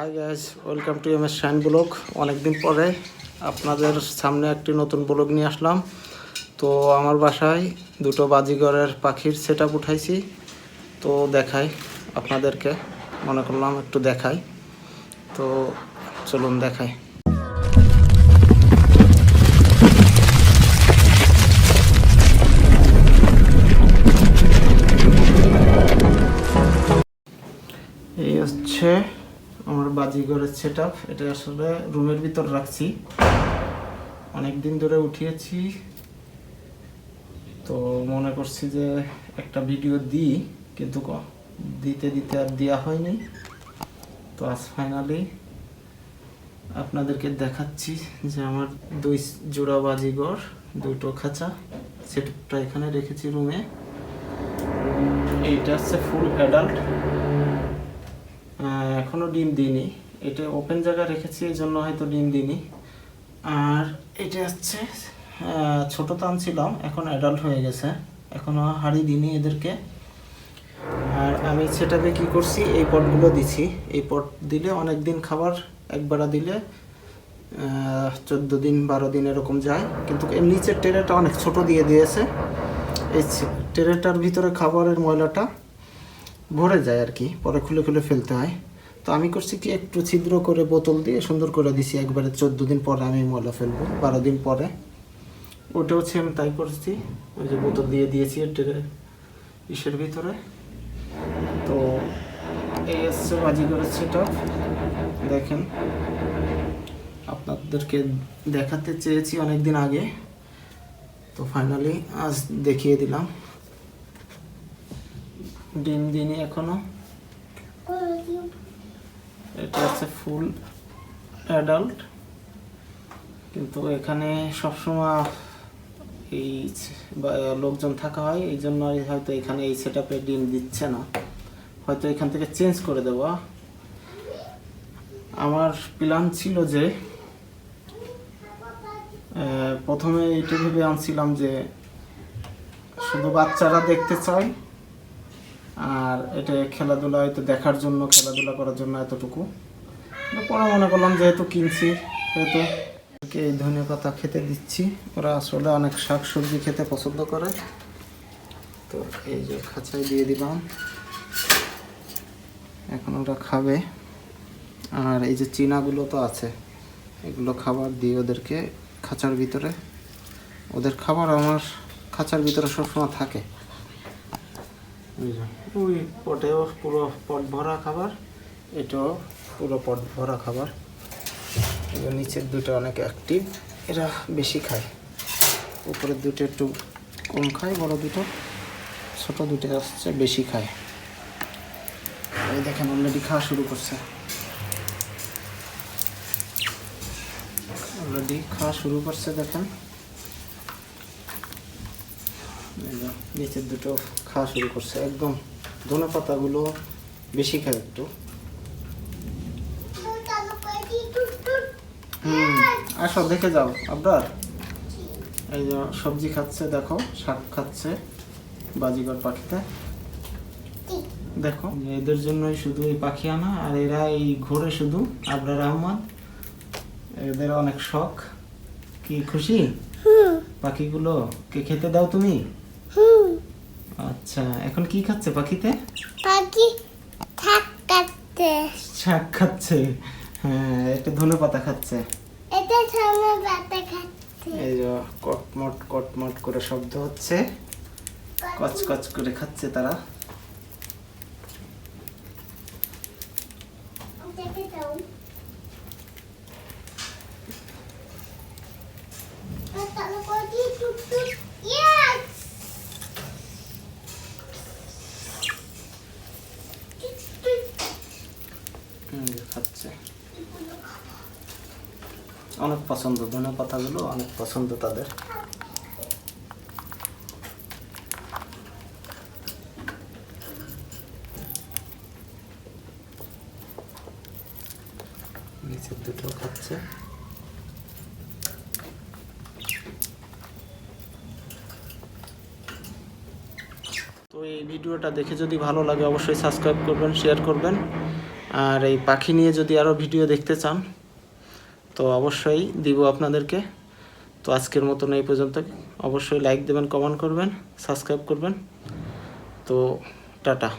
High guys, welcome to M S Shine blog. অনেকদিন পরে আপনাদের সামনে একটি নতুন ব্লগ নিয়ে আসলাম। তো আমার বাসায় দুটো বাজিগরের পাখির সেট আপ উঠাইছি, তো দেখাই আপনাদেরকে, মনে করলাম একটু দেখাই। তো চলুন দেখাই। এই হচ্ছে আমার বাজিগরের সেট আপ। এটা আসলে রুমের ভিতর রাখছি, অনেক দিন ধরে উঠিয়েছি, তো মনে করছি যে একটা ভিডিও দিই, কিন্তু দিতে দিতে আর দেওয়া হয়নি। তো আজ ফাইনালি আপনাদেরকে দেখাচ্ছি যে আমার দুই জোড়া বাজিগর, দুটো খাঁচা সেটআপটা এখানে রেখেছি রুমে। এইটা হচ্ছে ফুল অ্যাডাল্ট, এখনো ডিম দিইনি। এটা ওপেন জায়গা রেখেছি, এই জন্য হয়তো ডিম দিইনি। আর এটা হচ্ছে ছোট তো আনছিলাম, এখন অ্যাডাল্ট হয়ে গেছে, এখনো হাড়ি দিইনি এদেরকে। আর আমি সেটাতে কি করছি, এই পটগুলো দিছি। এই পট দিলে অনেক দিন খাবার, একবার দিলে 14 দিন 12 দিন এরকম যায়। কিন্তু এর নিচের ট্রেটা অনেক ছোট দিয়ে দিয়েছে, এই ট্রেটার ভিতরে খাবারের ময়লাটা ভরে যায় আর কি, পরে খুলে খুলে ফেলতে হয়। তো আমি করছি কি, একটু ছিদ্র করে বোতল দিয়ে সুন্দর করে দিছি, একবারে 14 দিন পরে আমি ময়লা ফেলবো, 12 দিন পরে। ওটাও সেম তাই করছি, ওই যে বোতল দিয়ে দিয়েছি ইসের ভিতরে। তো এই হচ্ছে বাজিগরের সেটআপ। দেখেন, আপনাদেরকে দেখাতে চেয়েছি অনেকদিন আগে, তো ফাইনালি আজ দেখিয়ে দিলাম। ডিম দিনই এখনো। এটা হচ্ছে ফুল অ্যাডাল্ট, কিন্তু এখানে সবসময় এই লোকজন থাকা হয়, এই জন্য হয়তো এখানে এই সেটআপে ডিম দিচ্ছে না, হয়তো এখান থেকে চেঞ্জ করে দেবো। আমার প্ল্যান ছিল যে প্রথমে এইটা ভেবে আনছিলাম যে শুধু বাচ্চারা দেখতে চাই, আর এটা খেলাধুলা হয়তো দেখার জন্য, খেলাধুলা করার জন্য এতটুকু। পরে মনে করলাম যেহেতু কিনছি, সেহেতু এই ধনে পাতা খেতে দিচ্ছি। ওরা আসলে অনেক শাক সবজি খেতে পছন্দ করে। তো এই যে খাঁচায় দিয়ে দিলাম, এখন ওরা খাবে। আর এই যে চিনাগুলো তো আছে, এগুলো খাবার দিই ওদেরকে খাঁচার ভিতরে। ওদের খাবার আমার খাঁচার ভিতরে সবসময় থাকে। ওই পটেও পুরো পট ভরা খাবার, এটাও পুরো পট ভরা খাবার। নিচের দুটো অনেক অ্যাক্টিভ, এরা বেশি খায়। উপরের দুটো একটু কম খায়, বড় দুটো, ছোট দুটো আসছে বেশি খায়। এই দেখেন অলরেডি খাওয়া শুরু করছে, অলরেডি খাওয়া শুরু করছে। দেখেন নিচের দুটো খাওয়া শুরু করছে, একদম ধনে পাতাগুলো বেশি খায় একটু। আসো দেখে যাও আবার। এই যে সবজি খাচ্ছে, দেখো শাক খাচ্ছে বাজিগর পাখিতে। দেখো এদের জন্যই শুধু এই পাখি আনা, আর এরা এই ঘোরে শুধু। আবরার আহমদ, এদের অনেক শখ। কি খুশি পাখিগুলো কে খেতে দাও তুমি? আচ্ছা, এখন কি খাচ্ছে পাখিতে? পাখি শাক খাচ্ছে। শাক খাচ্ছে, হ্যাঁ, একটা ধনে পাতা খাচ্ছে। এটা ধনে পাতা খাচ্ছে। এই যে কটমট কটমট করে শব্দ হচ্ছে, কচকচ করে খাচ্ছে তারা। দেখে দাও। তাহলে কই দি টুক টুক। ইয়েস। খাচ্ছে, অনেক পছন্দ, ধনে পাতাগুলো অনেক পছন্দ তাদের। নিচের দুটো খাচ্ছে। তো এই ভিডিওটা দেখে যদি ভালো লাগে অবশ্যই সাবস্ক্রাইব করবেন, শেয়ার করবেন। আর এই পাখি নিয়ে যদি আরও ভিডিও দেখতে চান তো অবশ্যই দিব আপনাদেরকে। তো আজকের মতন এই পর্যন্ত। অবশ্যই লাইক দেবেন, কমেন্ট করবেন, সাবস্ক্রাইব করবেন। তো টাটা।